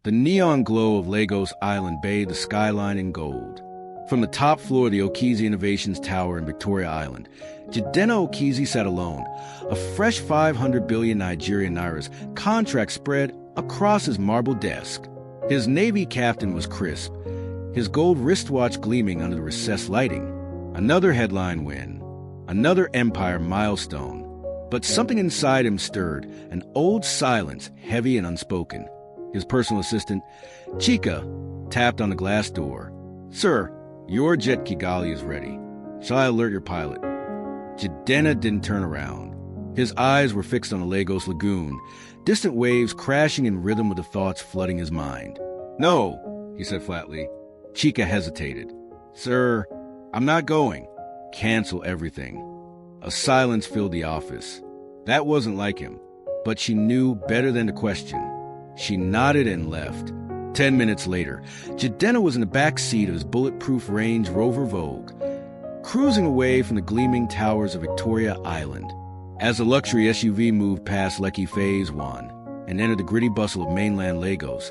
The neon glow of Lagos Island bathed the skyline in gold. From the top floor of the Okizi Innovations Tower in Victoria Island, Jidena Okizi sat alone, a fresh 500 billion Nigerian nairas contract spread across his marble desk. His navy captain was crisp, his gold wristwatch gleaming under the recessed lighting. Another headline win, another empire milestone. But something inside him stirred, an old silence, heavy and unspoken. His personal assistant, Chika, tapped on the glass door. "Sir, your jet Kigali is ready. Shall I alert your pilot?" Jidena didn't turn around. His eyes were fixed on the Lagos lagoon, distant waves crashing in rhythm with the thoughts flooding his mind. "No," he said flatly. Chika hesitated. "Sir, I'm not going." "Cancel everything." A silence filled the office. That wasn't like him, but she knew better than to question. She nodded and left. 10 minutes later, Jidena was in the back seat of his bulletproof Range Rover Vogue, cruising away from the gleaming towers of Victoria Island. As the luxury SUV moved past Lekki Phase 1 and entered the gritty bustle of mainland Lagos,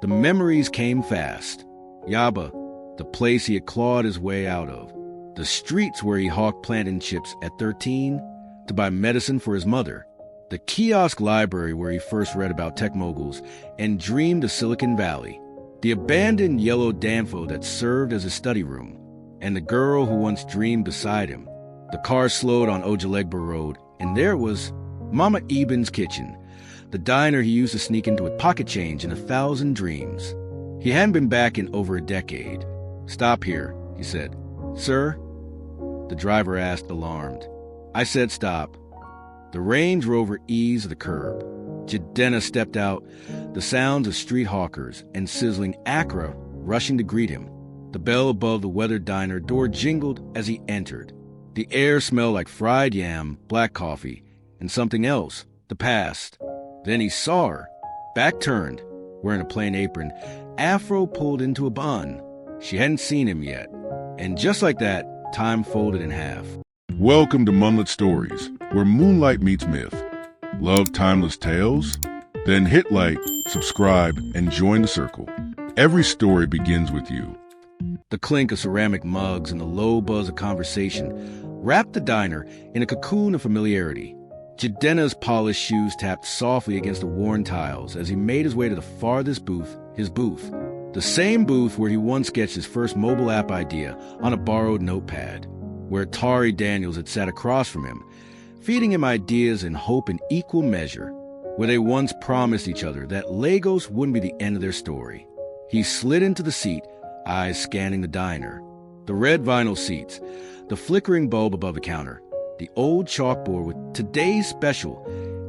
the memories came fast. Yaba, the place he had clawed his way out of, the streets where he hawked plantain chips at 13 to buy medicine for his mother, the kiosk library where he first read about tech moguls and dreamed of Silicon Valley, the abandoned yellow Danfo that served as a study room, and the girl who once dreamed beside him. The car slowed on Ojalegba Road, and there was Mama Eben's kitchen, the diner he used to sneak into with pocket change and 1,000 dreams. He hadn't been back in over a decade. "Stop here," he said. "Sir?" The driver asked, alarmed. "I said stop." The Range Rover eased the curb. Jidena stepped out, the sounds of street hawkers and sizzling Accra rushing to greet him. The bell above the weathered diner door jingled as he entered. The air smelled like fried yam, black coffee, and something else, the past. Then he saw her, back turned, wearing a plain apron, afro pulled into a bun. She hadn't seen him yet. And just like that, time folded in half. Welcome to Moonlit Stories, where moonlight meets myth. Love timeless tales? Then hit like, subscribe, and join the circle. Every story begins with you. The clink of ceramic mugs and the low buzz of conversation wrapped the diner in a cocoon of familiarity. Jidena's polished shoes tapped softly against the worn tiles as he made his way to the farthest booth, his booth. The same booth where he once sketched his first mobile app idea on a borrowed notepad, where Tari Daniels had sat across from him, feeding him ideas and hope in equal measure, where they once promised each other that Lagos wouldn't be the end of their story. He slid into the seat, eyes scanning the diner. The red vinyl seats, the flickering bulb above the counter, the old chalkboard with today's special,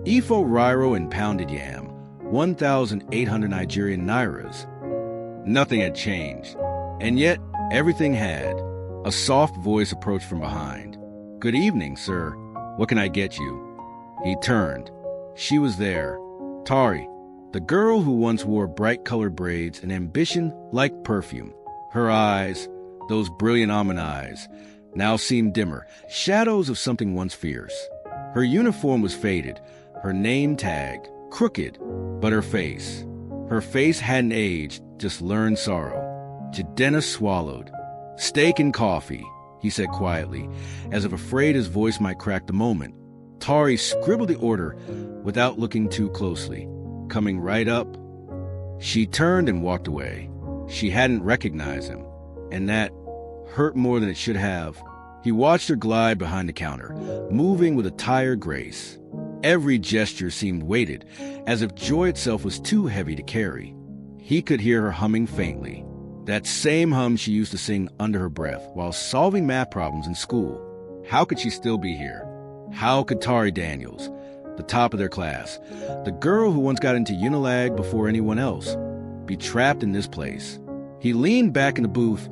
Ifo Riro and pounded yam, 1,800 Nigerian nairas. Nothing had changed, and yet everything had. A soft voice approached from behind. "Good evening, sir. What can I get you?" He turned. She was there. Tari, the girl who once wore bright-colored braids and ambition like perfume. Her eyes, those brilliant almond eyes, now seemed dimmer, shadows of something once fierce. Her uniform was faded, her name tag crooked, but her face hadn't aged, just learned sorrow. Jidena swallowed. "Steak and coffee," he said quietly, as if afraid his voice might crack the moment. Tari scribbled the order without looking too closely. Coming right up. She turned and walked away. She hadn't recognized him, and that hurt more than it should have. He watched her glide behind the counter, moving with a tired grace. Every gesture seemed weighted, as if joy itself was too heavy to carry. He could hear her humming faintly, that same hum she used to sing under her breath while solving math problems in school. How could she still be here? How could Tari Daniels, the top of their class, the girl who once got into Unilag before anyone else, be trapped in this place? He leaned back in the booth,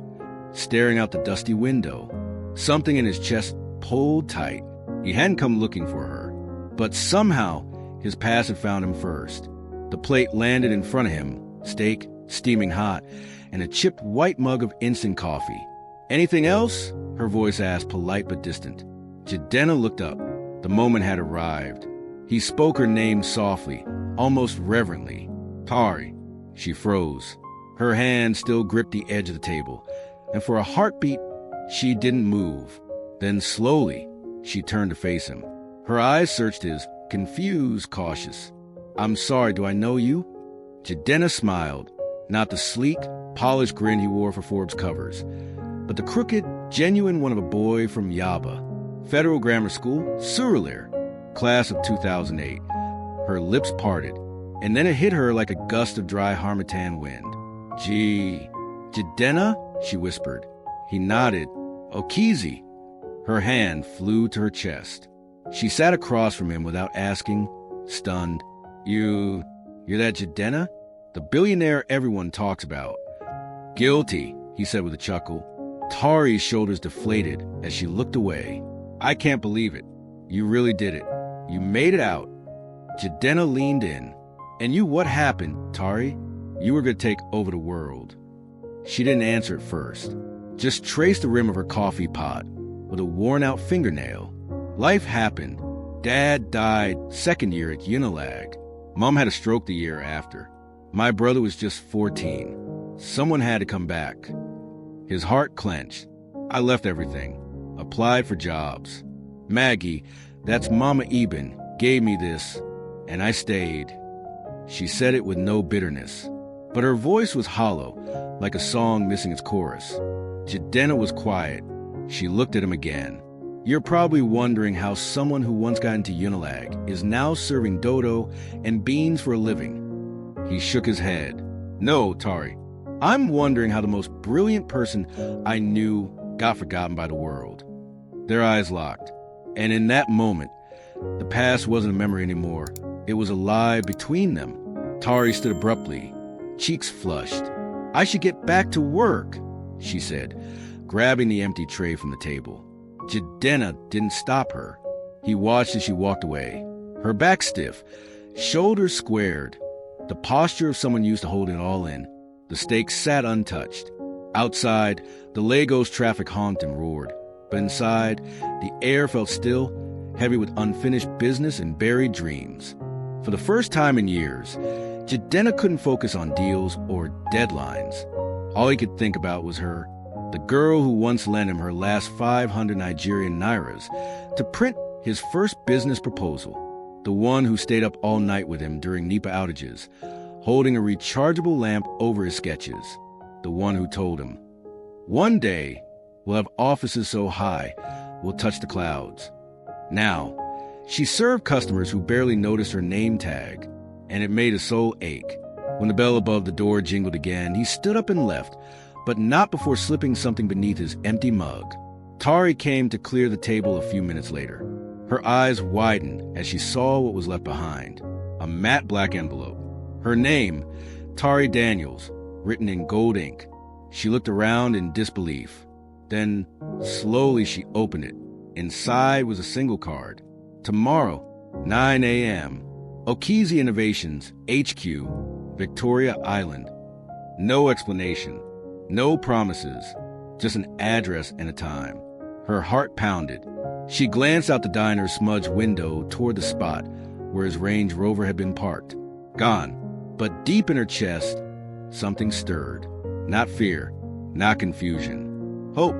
staring out the dusty window. Something in his chest pulled tight. He hadn't come looking for her, but somehow his past had found him first. The plate landed in front of him, steak, steaming hot, and a chipped white mug of instant coffee. "Anything else?" her voice asked, polite but distant. Jidena looked up. The moment had arrived. He spoke her name softly, almost reverently. "Tari." She froze. Her hand still gripped the edge of the table, and for a heartbeat, she didn't move. Then slowly, she turned to face him. Her eyes searched his, confused, cautious. "I'm sorry, do I know you?" Jidenna smiled, not the sleek, polished grin he wore for Forbes covers, but the crooked, genuine one of a boy from Yaba, Federal Grammar School, Surulere, class of 2008. Her lips parted, and then it hit her like a gust of dry harmattan wind. "Gee, Jidenna?" she whispered. He nodded. "Okizi." Her hand flew to her chest. She sat across from him without asking, stunned. You're that Jidenna? The billionaire everyone talks about." "Guilty," he said with a chuckle. Tari's shoulders deflated as she looked away. "I can't believe it. You really did it. You made it out." Jidenna leaned in. "And you, what happened, Tari? You were going to take over the world." She didn't answer at first, just traced the rim of her coffee pot with a worn-out fingernail. Life happened. Dad died second year at Unilag. Mom had a stroke the year after. My brother was just 14. Someone had to come back. His heart clenched. I left everything. Applied for jobs. Maggie, that's Mama Eben, gave me this, and I stayed. She said it with no bitterness, but her voice was hollow, like a song missing its chorus. Jidenna was quiet. She looked at him again. "You're probably wondering how someone who once got into Unilag is now serving dodo and beans for a living." He shook his head. "No, Tari. I'm wondering how the most brilliant person I knew got forgotten by the world." Their eyes locked, and in that moment, the past wasn't a memory anymore. It was alive between them. Tari stood abruptly, cheeks flushed. "I should get back to work," she said, grabbing the empty tray from the table. Jidenna didn't stop her. He watched as she walked away, her back stiff, shoulders squared, the posture of someone used to holding it all in. The steak sat untouched. Outside, the Lagos traffic honked and roared, but inside, the air felt still, heavy with unfinished business and buried dreams. For the first time in years, Jidenna couldn't focus on deals or deadlines. All he could think about was her, the girl who once lent him her last 500 Nigerian nairas to print his first business proposal, the one who stayed up all night with him during NEPA outages, holding a rechargeable lamp over his sketches, the one who told him, "One day, we'll have offices so high, we'll touch the clouds." Now, she served customers who barely noticed her name tag, and it made his soul ache. When the bell above the door jingled again, he stood up and left, but not before slipping something beneath his empty mug. Tari came to clear the table a few minutes later. Her eyes widened as she saw what was left behind, a matte black envelope. Her name, Tari Daniels, written in gold ink. She looked around in disbelief. Then, slowly she opened it. Inside was a single card. "Tomorrow, 9 a.m. Okizi Innovations, HQ, Victoria Island." No explanation. No promises, just an address and a time. Her heart pounded. She glanced out the diner's smudged window toward the spot where his Range Rover had been parked. Gone. But deep in her chest, something stirred. Not fear, not confusion. Hope.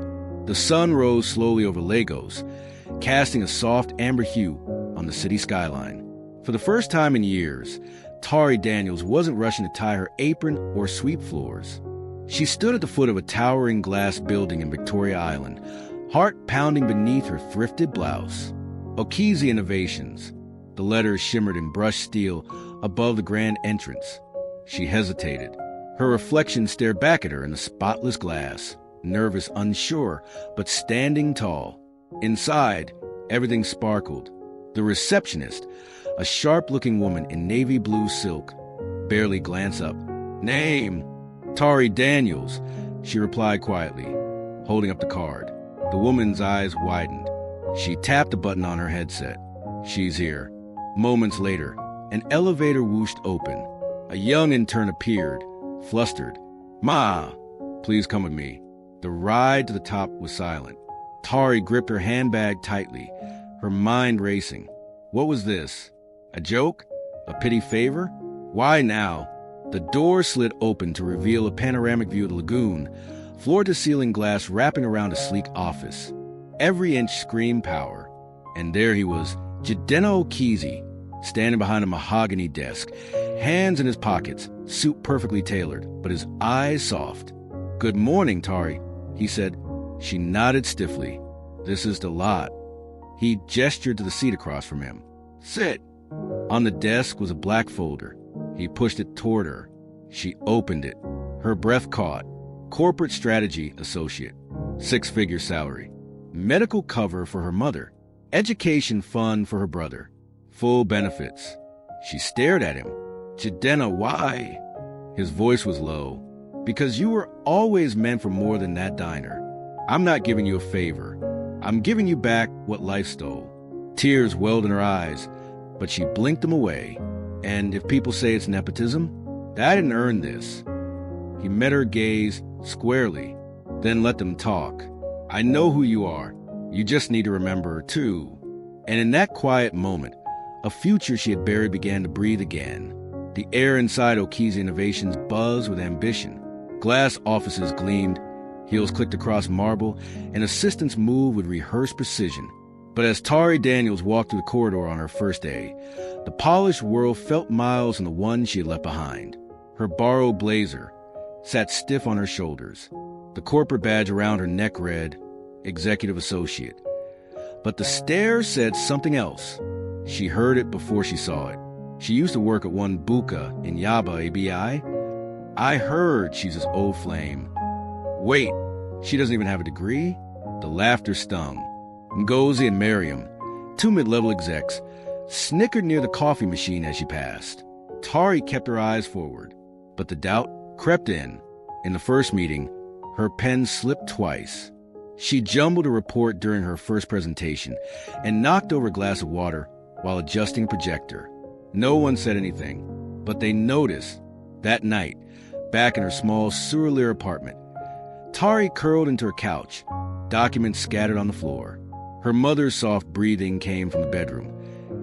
The sun rose slowly over Lagos, casting a soft amber hue on the city skyline. For the first time in years, Tari Daniels wasn't rushing to tie her apron or sweep floors. She stood at the foot of a towering glass building in Victoria Island, heart pounding beneath her thrifted blouse. Okizi Innovations. The letters shimmered in brushed steel above the grand entrance. She hesitated. Her reflection stared back at her in the spotless glass, nervous, unsure, but standing tall. Inside, everything sparkled. The receptionist, a sharp-looking woman in navy blue silk, barely glanced up. "Name? Tari Daniels," she replied quietly, holding up the card. The woman's eyes widened. She tapped a button on her headset. "She's here." Moments later, an elevator whooshed open. A young intern appeared, flustered. "Ma, please come with me." The ride to the top was silent. Tari gripped her handbag tightly, her mind racing. What was this? A joke? A pity favor? Why now? The door slid open to reveal a panoramic view of the lagoon, floor-to-ceiling glass wrapping around a sleek office. Every inch screamed power. And there he was, Jidenna Okizi, standing behind a mahogany desk, hands in his pockets, suit perfectly tailored, but his eyes soft. "Good morning, Tari," he said. She nodded stiffly. "This is the lot." He gestured to the seat across from him. "Sit." On the desk was a black folder. He pushed it toward her. She opened it. Her breath caught. Corporate strategy associate. 6-figure salary. Medical cover for her mother. Education fund for her brother. Full benefits. She stared at him. "Jidenna, why?" His voice was low. "Because you were always meant for more than that diner. I'm not giving you a favor. I'm giving you back what life stole." Tears welled in her eyes, but she blinked them away. "And if people say it's nepotism, I didn't earn this." He met her gaze squarely, then let them talk. "I know who you are. You just need to remember, too." And in that quiet moment, a future she had buried began to breathe again. The air inside Okizi Innovations buzzed with ambition. Glass offices gleamed, heels clicked across marble, and assistants moved with rehearsed precision. But as Tari Daniels walked through the corridor on her first day, the polished world felt miles from the one she had left behind. Her borrowed blazer sat stiff on her shoulders. The corporate badge around her neck read, Executive Associate. But the stare said something else. She heard it before she saw it. She used to work at one buka in Yaba, ABI. "I heard she's this old flame." "Wait, she doesn't even have a degree?" The laughter stung. Ngozi and Miriam, 2 mid-level execs, snickered near the coffee machine as she passed. Tari kept her eyes forward, but the doubt crept in. In the first meeting, her pen slipped twice. She jumbled a report during her first presentation and knocked over a glass of water while adjusting a projector. No one said anything, but they noticed. That night, back in her small Surulere apartment, Tari curled into her couch, documents scattered on the floor. Her mother's soft breathing came from the bedroom,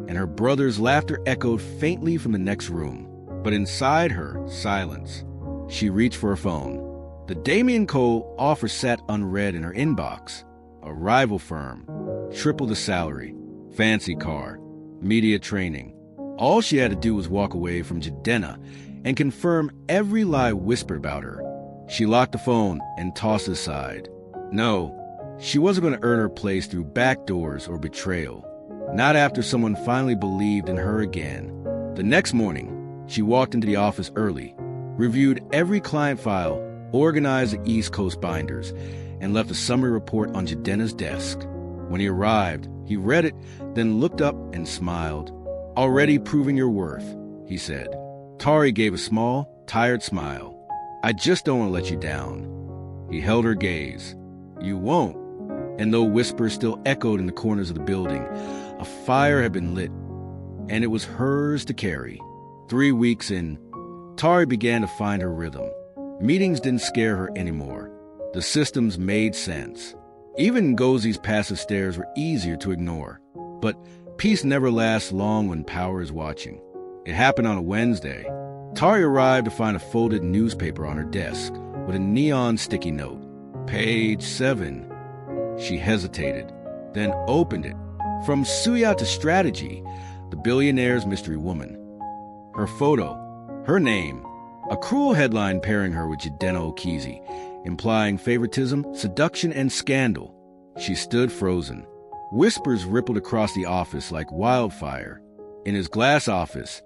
and her brother's laughter echoed faintly from the next room. But inside her, silence. She reached for her phone. The Damien Cole offer sat unread in her inbox. A rival firm, triple the salary, fancy car, media training. All she had to do was walk away from Jidenna and confirm every lie whispered about her. She locked the phone and tossed it aside. No, she wasn't going to earn her place through back doors or betrayal. Not after someone finally believed in her again. The next morning, she walked into the office early, reviewed every client file, organized the East Coast binders, and left a summary report on Jidenna's desk. When he arrived, he read it, then looked up and smiled. "Already proving your worth," he said. Tari gave a small, tired smile. "I just don't want to let you down." He held her gaze. "You won't." And though whispers still echoed in the corners of the building, a fire had been lit, and it was hers to carry. 3 weeks in, Tari began to find her rhythm. Meetings didn't scare her anymore. The systems made sense. Even Ngozi's passive stares were easier to ignore. But peace never lasts long when power is watching. It happened on a Wednesday. Tari arrived to find a folded newspaper on her desk with a neon sticky note. Page 7. She hesitated, then opened it. From Suya to Strategy, the billionaire's mystery woman. Her photo, her name, a cruel headline pairing her with Jidenna Okizi, implying favoritism, seduction, and scandal. She stood frozen. Whispers rippled across the office like wildfire. In his glass office,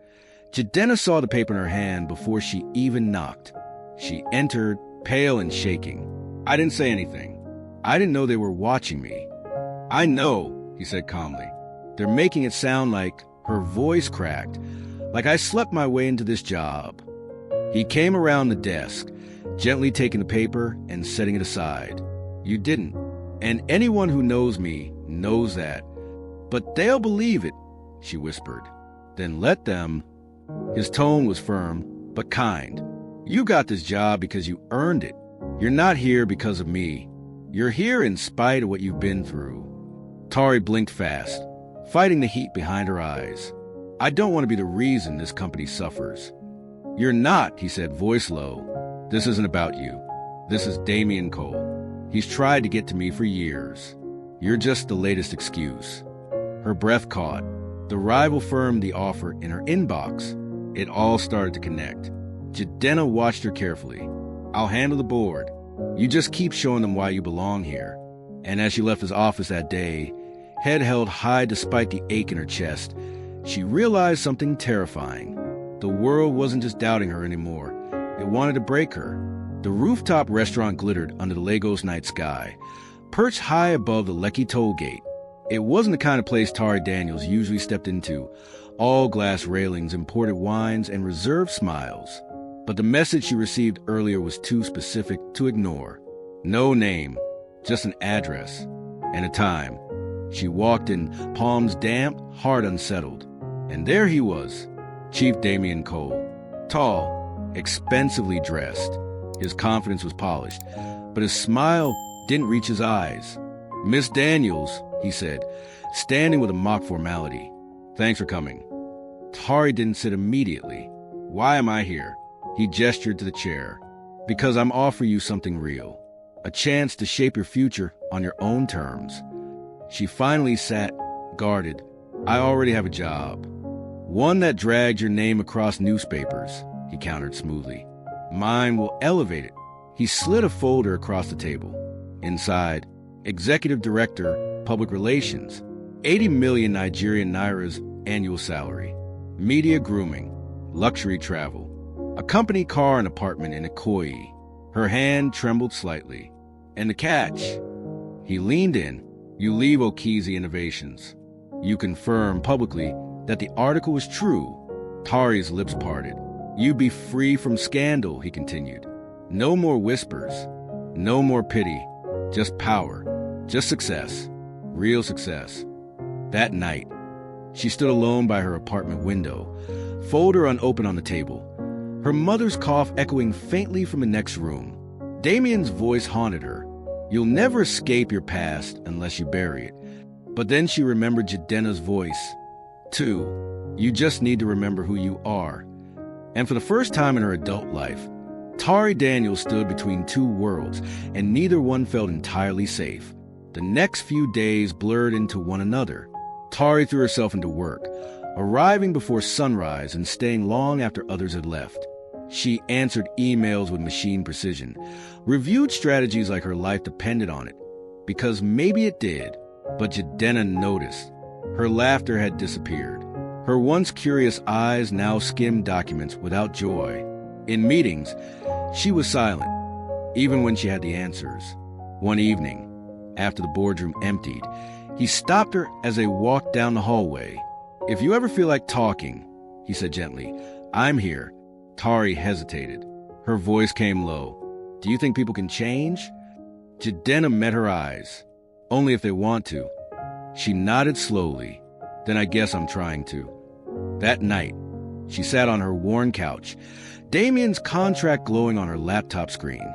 Jidenna saw the paper in her hand before she even knocked. She entered, pale and shaking. "I didn't say anything. I didn't know they were watching me." "I know," he said calmly. "They're making it sound like," her voice cracked, "like I slept my way into this job." He came around the desk, gently taking the paper and setting it aside. "You didn't. And anyone who knows me knows that. But they'll believe it," she whispered. "Then let them." His tone was firm, but kind. "You got this job because you earned it. You're not here because of me. You're here in spite of what you've been through." Tari blinked fast, fighting the heat behind her eyes. "I don't want to be the reason this company suffers." "You're not," he said, voice low. "This isn't about you. This is Damien Cole. He's tried to get to me for years. You're just the latest excuse." Her breath caught. The rival firm the offer in her inbox. It all started to connect. Jidenna watched her carefully. "I'll handle the board. You just keep showing them why you belong here." And as she left his office that day, head held high despite the ache in her chest, she realized something terrifying. The world wasn't just doubting her anymore. It wanted to break her. The rooftop restaurant glittered under the Lagos night sky, perched high above the Lekki toll gate. It wasn't the kind of place Tari Daniels usually stepped into, all glass railings, imported wines, and reserved smiles. But the message she received earlier was too specific to ignore. No name, just an address and a time. She walked in, palms damp, heart unsettled. And there he was, Chief Damien Cole. Tall, expensively dressed. His confidence was polished, but his smile didn't reach his eyes. "Miss Daniels," he said, standing with a mock formality. "Thanks for coming." Tari didn't sit immediately. "Why am I here?" He gestured to the chair. "Because I'm offering you something real. A chance to shape your future on your own terms." She finally sat, guarded. "I already have a job. One that dragged your name across newspapers," he countered smoothly. "Mine will elevate it." He slid a folder across the table. Inside, Executive Director, Public Relations, 80 million Nigerian Nairas annual salary, media grooming, luxury travel, a company car and apartment in Ikoyi. Her hand trembled slightly. "And the catch." He leaned in. "You leave Okizi Innovations. You confirm publicly that the article is true." Tari's lips parted. "You be free from scandal," he continued. "No more whispers. No more pity. Just power. Just success. Real success." That night, she stood alone by her apartment window, folder unopened on the table, her mother's cough echoing faintly from the next room. Damien's voice haunted her. "You'll never escape your past unless you bury it." But then she remembered Jidenna's voice, too. "You just need to remember who you are." And for the first time in her adult life, Tari Daniels stood between two worlds, and neither one felt entirely safe. The next few days blurred into one another. Tari threw herself into work, arriving before sunrise and staying long after others had left. She answered emails with machine precision, reviewed strategies like her life depended on it, because maybe it did. But Jidenna noticed. Her laughter had disappeared. Her once curious eyes now skimmed documents without joy. In meetings, she was silent, even when she had the answers. One evening, after the boardroom emptied, he stopped her as they walked down the hallway. "If you ever feel like talking," he said gently, "I'm here." Tari hesitated. Her voice came low. "Do you think people can change?" Jidenna met her eyes. "Only if they want to." She nodded slowly. "Then I guess I'm trying to." That night, she sat on her worn couch, Damien's contract glowing on her laptop screen.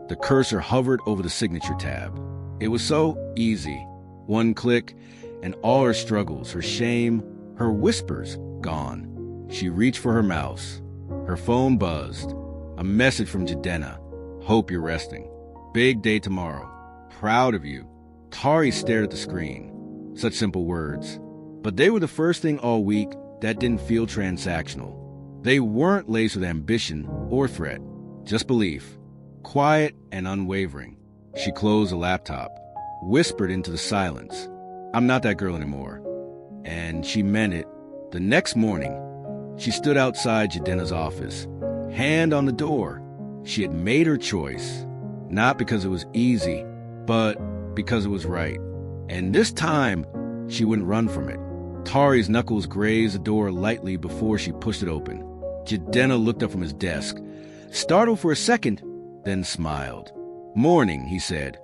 The cursor hovered over the signature tab. It was so easy. One click, and all her struggles, her shame, her whispers, gone. She reached for her mouse. Her phone buzzed. A message from Jidenna. "Hope you're resting. Big day tomorrow. Proud of you." Tari stared at the screen. Such simple words. But they were the first thing all week that didn't feel transactional. They weren't laced with ambition or threat, just belief. Quiet and unwavering. She closed the laptop, whispered into the silence, "I'm not that girl anymore." And she meant it. The next morning, she stood outside Jidenna's office, hand on the door. She had made her choice, not because it was easy, but because it was right. And this time, she wouldn't run from it. Tari's knuckles grazed the door lightly before she pushed it open. Jidenna looked up from his desk, startled for a second, then smiled. "Morning," he said,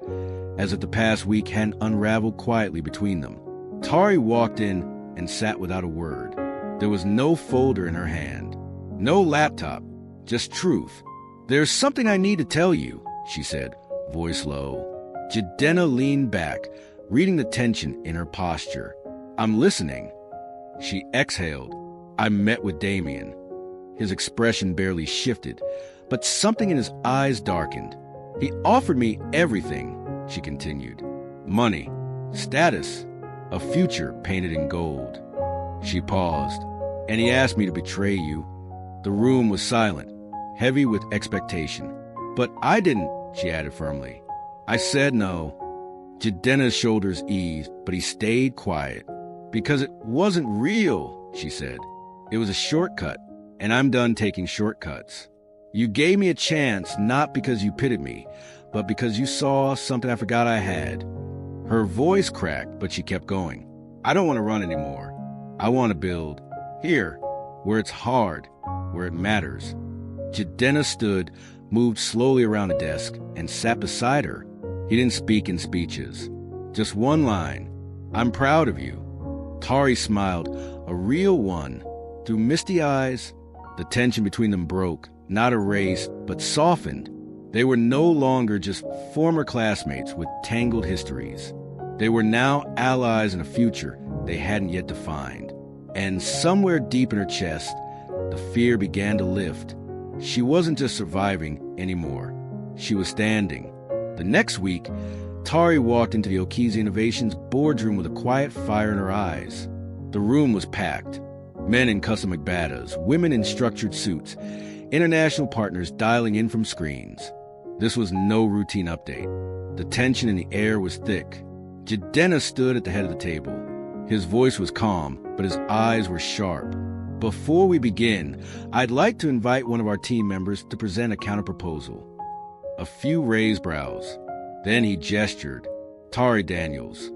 as if the past week hadn't unraveled quietly between them. Tari walked in and sat without a word. There was no folder in her hand, no laptop, just truth. "There's something I need to tell you," she said, voice low. Jidenna leaned back, reading the tension in her posture. "I'm listening." She exhaled. "I met with Damien." His expression barely shifted, but something in his eyes darkened. "He offered me everything," she continued. "Money, status, a future painted in gold." She paused. "And he asked me to betray you." The room was silent, heavy with expectation. "But I didn't," she added firmly. "I said no." Jidenna's shoulders eased, but he stayed quiet. "Because it wasn't real," she said. "It was a shortcut, and I'm done taking shortcuts. You gave me a chance not because you pitied me, but because you saw something I forgot I had." Her voice cracked, but she kept going. "I don't want to run anymore. I want to build. Here, where it's hard, where it matters." Jidenna stood, moved slowly around the desk, and sat beside her. He didn't speak in speeches. Just one line. "I'm proud of you." Tari smiled, a real one. Through misty eyes, the tension between them broke, not erased, but softened. They were no longer just former classmates with tangled histories. They were now allies in a future they hadn't yet defined. And somewhere deep in her chest, the fear began to lift. She wasn't just surviving anymore. She was standing. The next week, Tari walked into the Okizi Innovations boardroom with a quiet fire in her eyes. The room was packed. Men in custom agbadas, women in structured suits, international partners dialing in from screens. This was no routine update. The tension in the air was thick. Jidenna stood at the head of the table. His voice was calm, but his eyes were sharp. "Before we begin, I'd like to invite one of our team members to present a counterproposal." A few raised brows. Then he gestured. "Tari Daniels."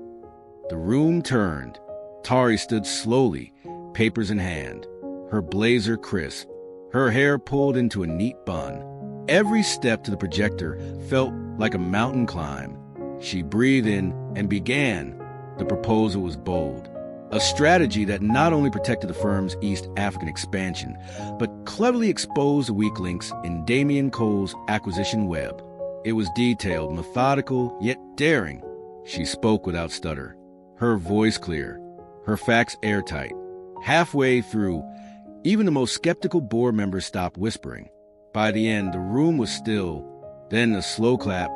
The room turned. Tari stood slowly, papers in hand, her blazer crisp, her hair pulled into a neat bun. Every step to the projector felt like a mountain climb. She breathed in and began. The proposal was bold. A strategy that not only protected the firm's East African expansion, but cleverly exposed the weak links in Damian Cole's acquisition web. It was detailed, methodical, yet daring. She spoke without stutter, her voice clear, her facts airtight. Halfway through, even the most skeptical board members stopped whispering. By the end, the room was still, then a slow clap,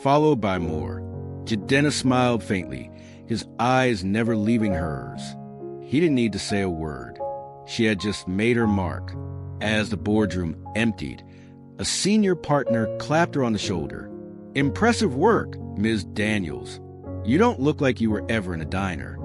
followed by more. Jidenna smiled faintly, his eyes never leaving hers. He didn't need to say a word. She had just made her mark. As the boardroom emptied, a senior partner clapped her on the shoulder. "Impressive work, Ms. Daniels. You don't look like you were ever in a diner."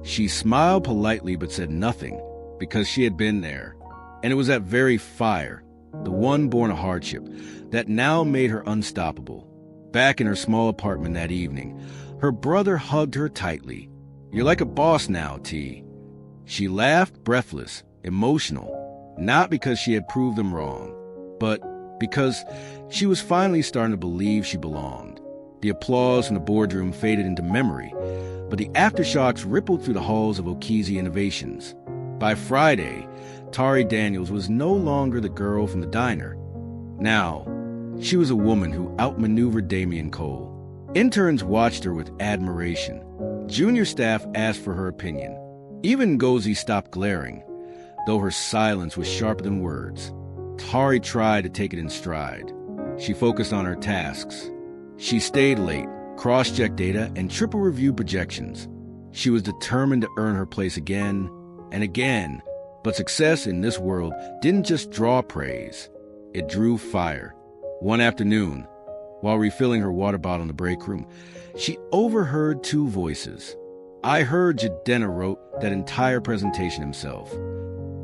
She smiled politely but said nothing, because she had been there. And it was that very fire, the one born of hardship, that now made her unstoppable. Back in her small apartment that evening, her brother hugged her tightly. "You're like a boss now, T." She laughed, breathless, emotional, not because she had proved them wrong, but because she was finally starting to believe she belonged. The applause from the boardroom faded into memory, but the aftershocks rippled through the halls of Okizi Innovations. By Friday, Tari Daniels was no longer the girl from the diner. Now, she was a woman who outmaneuvered Damian Cole. Interns watched her with admiration. Junior staff asked for her opinion. Even Ngozi stopped glaring, though her silence was sharper than words. Tari tried to take it in stride. She focused on her tasks. She stayed late, cross-checked data, and triple-reviewed projections. She was determined to earn her place again and again. But success in this world didn't just draw praise. It drew fire. One afternoon, while refilling her water bottle in the break room, she overheard two voices. I heard Jidenna wrote that entire presentation himself.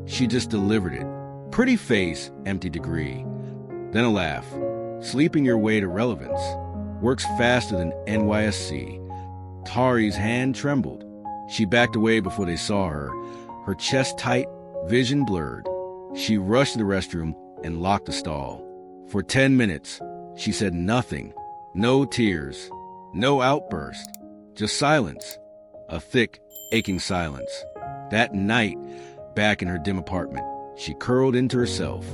She just delivered it. Pretty face, empty degree. Then a laugh. Sleeping your way to relevance. Works faster than NYSC. Tari's hand trembled. She backed away before they saw her, her chest tight, vision blurred. She rushed to the restroom and locked the stall. For 10 minutes, she said nothing. No tears. No outburst. Just silence. A thick, aching silence. That night, back in her dim apartment, she curled into herself.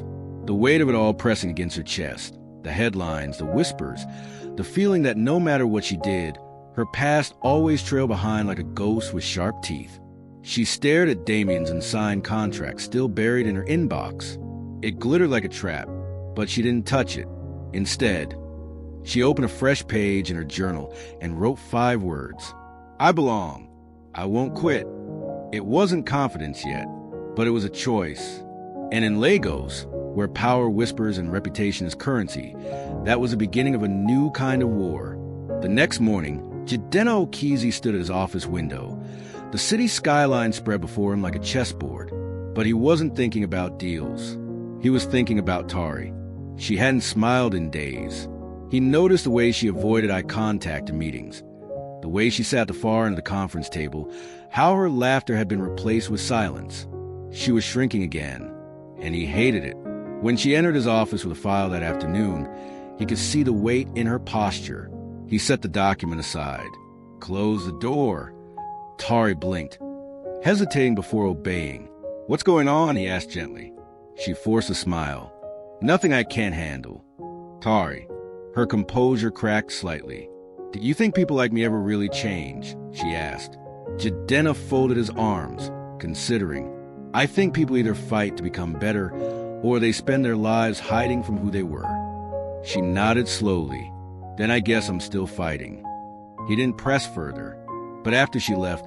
The weight of it all pressing against her chest. The headlines, the whispers, the feeling that no matter what she did, her past always trailed behind like a ghost with sharp teeth. She stared at Damian's unsigned contract still buried in her inbox. It glittered like a trap, but she didn't touch it. Instead, she opened a fresh page in her journal and wrote 5 words. I belong. I won't quit. It wasn't confidence yet, but it was a choice. And in Lagos, where power whispers and reputation is currency, that was the beginning of a new kind of war. The next morning, Jidenna Okizi stood at his office window. The city skyline spread before him like a chessboard, but he wasn't thinking about deals. He was thinking about Tari. She hadn't smiled in days. He noticed the way she avoided eye contact in meetings, the way she sat at the far end of the conference table, how her laughter had been replaced with silence. She was shrinking again, and he hated it. When she entered his office with a file that afternoon, he could see the weight in her posture. He set the document aside. Close the door. Tari blinked, hesitating before obeying. What's going on? He asked gently. She forced a smile. Nothing I can't handle. Tari. Her composure cracked slightly. Do you think people like me ever really change? She asked. Jidenna folded his arms, considering. I think people either fight to become better, or they spend their lives hiding from who they were. She nodded slowly. Then I guess I'm still fighting. He didn't press further, but after she left,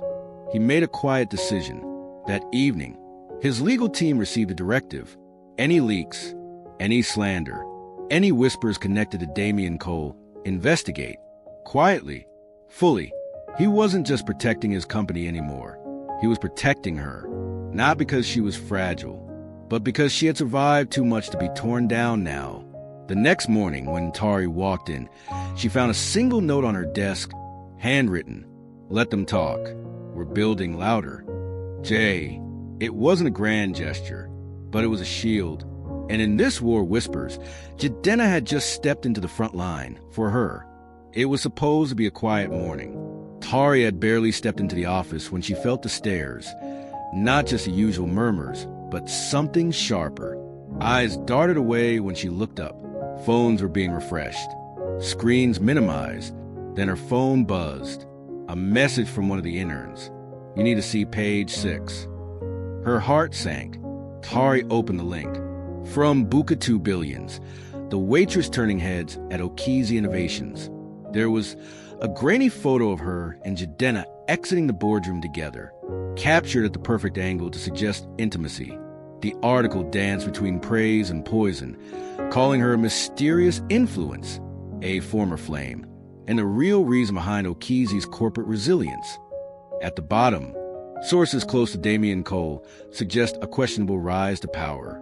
he made a quiet decision. That evening, his legal team received a directive. Any leaks, any slander, any whispers connected to Damian Cole, investigate. Quietly, fully. He wasn't just protecting his company anymore. He was protecting her, not because she was fragile, but because she had survived too much to be torn down now. The next morning, when Tari walked in, she found a single note on her desk, handwritten. Let them talk. We're building louder. Jay. It wasn't a grand gesture, but it was a shield. And in this war whispers, Jidenna had just stepped into the front line for her. It was supposed to be a quiet morning. Tari had barely stepped into the office when she felt the stares. Not just the usual murmurs, but something sharper. Eyes darted away when she looked up. Phones were being refreshed. Screens minimized. Then her phone buzzed. A message from one of the interns. You need to see page 6. Her heart sank. Tari opened the link. From Bukatu Billions, the waitress turning heads at Okizi Innovations. There was a grainy photo of her and Jidenna exiting the boardroom together, captured at the perfect angle to suggest intimacy. The article danced between praise and poison, calling her a mysterious influence, a former flame, and the real reason behind Okizi's corporate resilience. At the bottom, sources close to Damian Cole suggest a questionable rise to power.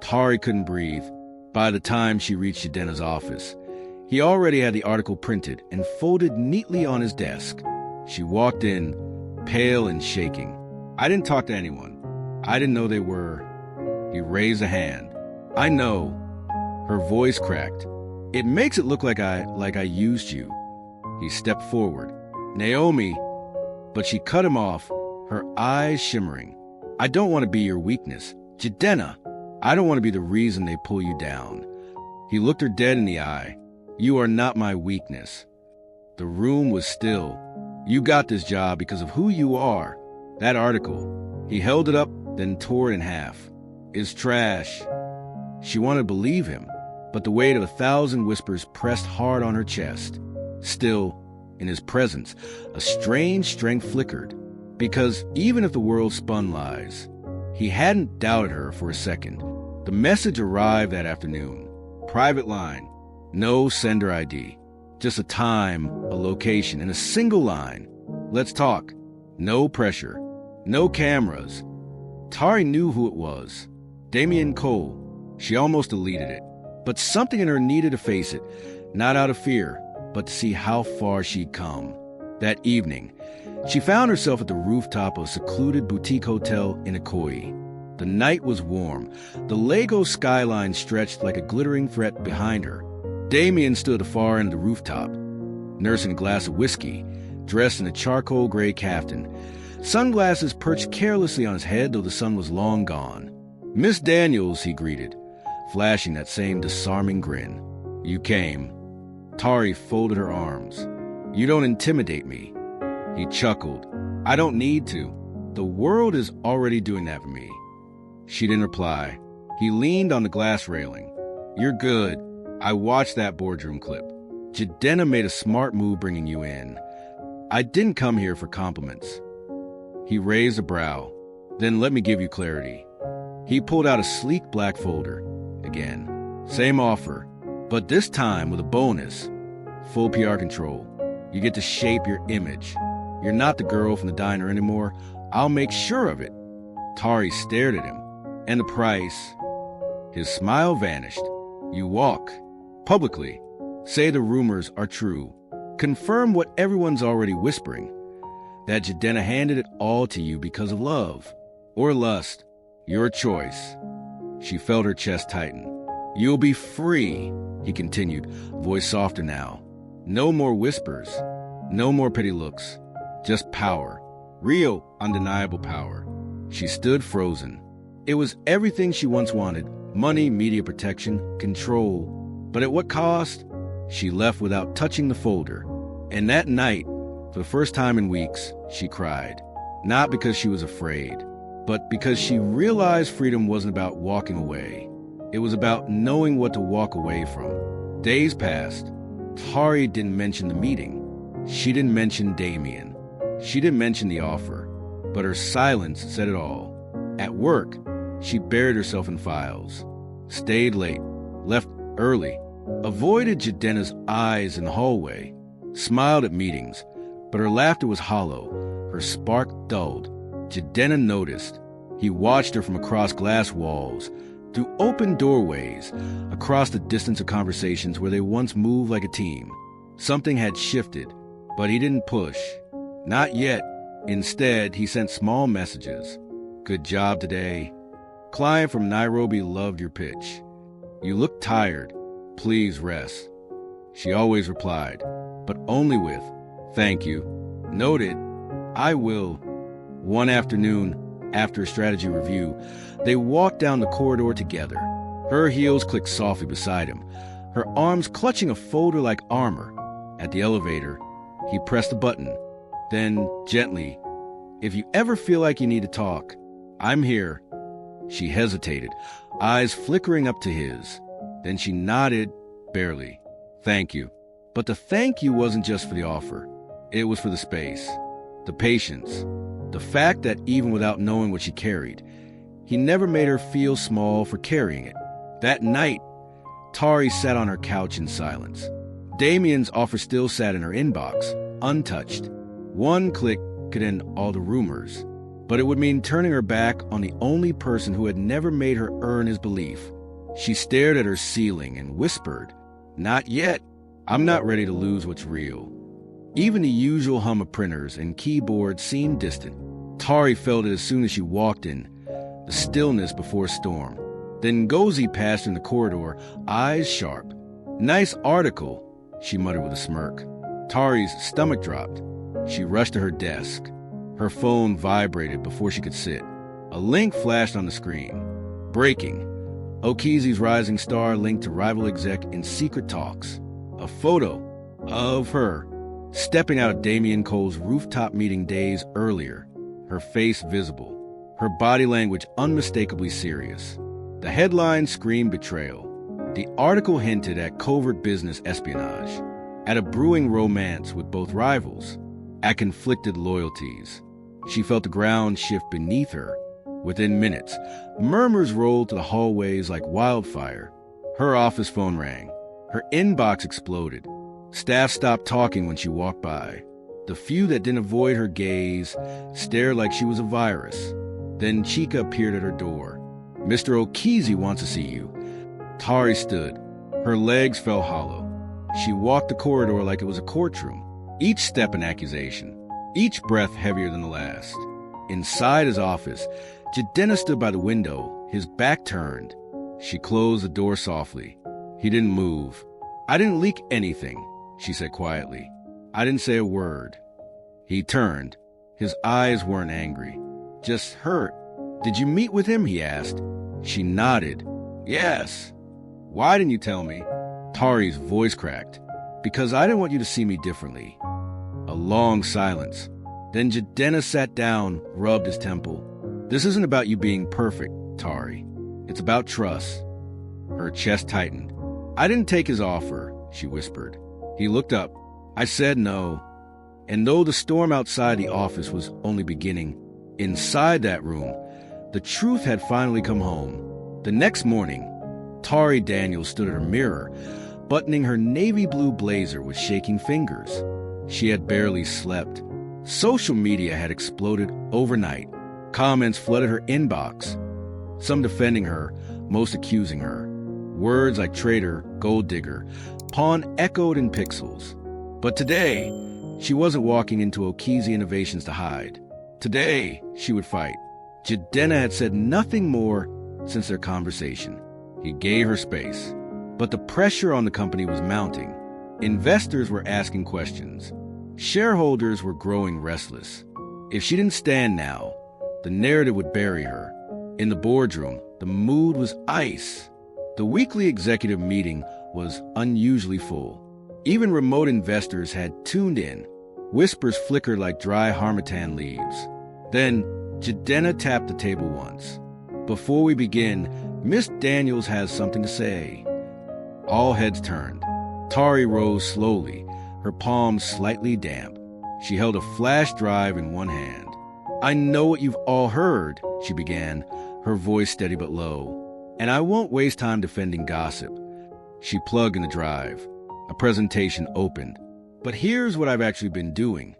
Tari couldn't breathe. By the time she reached Jidenna's office, he already had the article printed and folded neatly on his desk. She walked in, pale and shaking. I didn't talk to anyone. I didn't know they were. He raised a hand. I know. Her voice cracked. It makes it look like I used you. He stepped forward. Naomi. But she cut him off, her eyes shimmering. I don't want to be your weakness. Jidenna. I don't want to be the reason they pull you down. He looked her dead in the eye. You are not my weakness. The room was still. You got this job because of who you are. That article. He held it up, then tore it in half. Is trash. She wanted to believe him, but the weight of 1,000 whispers pressed hard on her chest. Still, in his presence, a strange strength flickered. Because even if the world spun lies, he hadn't doubted her for a second. The message arrived that afternoon. Private line. No sender ID. Just a time, a location, and a single line. Let's talk. No pressure. No cameras. Tari knew who it was. Damian Cole. She almost deleted it. But something in her needed to face it. Not out of fear, but to see how far she'd come. That evening, she found herself at the rooftop of a secluded boutique hotel in Ikoyi. The night was warm. The Lagos skyline stretched like a glittering threat behind her. Damian stood at the far end of the rooftop, nursing a glass of whiskey, dressed in a charcoal gray caftan. Sunglasses perched carelessly on his head, though the sun was long gone. Miss Daniels, he greeted, flashing that same disarming grin. You came. Tari folded her arms. You don't intimidate me. He chuckled. I don't need to. The world is already doing that for me. She didn't reply. He leaned on the glass railing. You're good. I watched that boardroom clip. Jidenna made a smart move bringing you in. I didn't come here for compliments. He raised a brow. Then let me give you clarity. He pulled out a sleek black folder. Again, same offer, but this time with a bonus. Full PR control. You get to shape your image. You're not the girl from the diner anymore. I'll make sure of it. Tari stared at him. And the price? His smile vanished. You walk. Publicly. Say the rumors are true. Confirm what everyone's already whispering. That Jidenna handed it all to you because of love. Or lust. Your choice. She felt her chest tighten. You'll be free, he continued, voice softer now. No more whispers. No more pity looks. Just power. Real, undeniable power. She stood frozen. It was everything she once wanted. Money, media protection, control. But at what cost? She left without touching the folder. And that night, for the first time in weeks, she cried. Not because she was afraid, but because she realized freedom wasn't about walking away. It was about knowing what to walk away from. Days passed. Tari didn't mention the meeting. She didn't mention Damien. She didn't mention the offer. But her silence said it all. At work, she buried herself in files. Stayed late. Left early. Avoided Jidenna's eyes in the hallway. Smiled at meetings. But her laughter was hollow. Her spark dulled. Jidenna noticed. He watched her from across glass walls, through open doorways, across the distance of conversations where they once moved like a team. Something had shifted, but he didn't push. Not yet. Instead, he sent small messages. Good job today. Client from Nairobi loved your pitch. You look tired. Please rest. She always replied, but only with, thank you. Noted. I will. One afternoon, after a strategy review, they walked down the corridor together. Her heels clicked softly beside him, her arms clutching a folder like armor. At the elevator, he pressed a button. Then, gently, if you ever feel like you need to talk, I'm here. She hesitated, eyes flickering up to his. Then she nodded, barely. Thank you. But the thank you wasn't just for the offer. It was for the space, the patience, the fact that even without knowing what she carried, he never made her feel small for carrying it. That night, Tari sat on her couch in silence. Damien's offer still sat in her inbox, untouched. One click could end all the rumors, but it would mean turning her back on the only person who had never made her earn his belief. She stared at her ceiling and whispered, not yet. I'm not ready to lose what's real. Even the usual hum of printers and keyboards seemed distant. Tari felt it as soon as she walked in, the stillness before a storm. Then Ngozi passed in the corridor, eyes sharp. Nice article, she muttered with a smirk. Tari's stomach dropped. She rushed to her desk. Her phone vibrated before she could sit. A link flashed on the screen. Breaking. Okizi's rising star linked to rival exec in secret talks. A photo of her stepping out of Damien Cole's rooftop meeting days earlier, her face visible, her body language unmistakably serious. The headline screamed betrayal. The article hinted at covert business espionage, at a brewing romance with both rivals, at conflicted loyalties. She felt the ground shift beneath her. Within minutes, murmurs rolled to the hallways like wildfire. Her office phone rang. Her inbox exploded. Staff stopped talking when she walked by. The few that didn't avoid her gaze stared like she was a virus. Then Chika appeared at her door. Mr. Okizi wants to see you. Tari stood. Her legs fell hollow. She walked the corridor like it was a courtroom. Each step an accusation. Each breath heavier than the last. Inside his office, Jidenna stood by the window, his back turned. She closed the door softly. He didn't move. I didn't leak anything, she said quietly. I didn't say a word. He turned. His eyes weren't angry, just hurt. Did you meet with him? He asked. She nodded. Yes. Why didn't you tell me? Tari's voice cracked. Because I didn't want you to see me differently. A long silence. Then Jidenna sat down, rubbed his temple. This isn't about you being perfect, Tari. It's about trust. Her chest tightened. I didn't take his offer, she whispered. He looked up. I said no. And though the storm outside the office was only beginning, inside that room, the truth had finally come home. The next morning, Tari Daniels stood at her mirror, buttoning her navy blue blazer with shaking fingers. She had barely slept. Social media had exploded overnight. Comments flooded her inbox, some defending her, most accusing her. Words like traitor, gold digger, pawn echoed in pixels. But today, she wasn't walking into Okizi Innovations to hide. Today, she would fight. Jidenna had said nothing more since their conversation. He gave her space. But the pressure on the company was mounting. Investors were asking questions. Shareholders were growing restless. If she didn't stand now, the narrative would bury her. In the boardroom, the mood was ice. The weekly executive meeting was unusually full. Even remote investors had tuned in. Whispers flickered like dry harmattan leaves. Then, Jidenna tapped the table once. Before we begin, Miss Daniels has something to say. All heads turned. Tari rose slowly, her palms slightly damp. She held a flash drive in one hand. I know what you've all heard, she began, her voice steady but low. And I won't waste time defending gossip. She plugged in the drive. A presentation opened. But here's what I've actually been doing.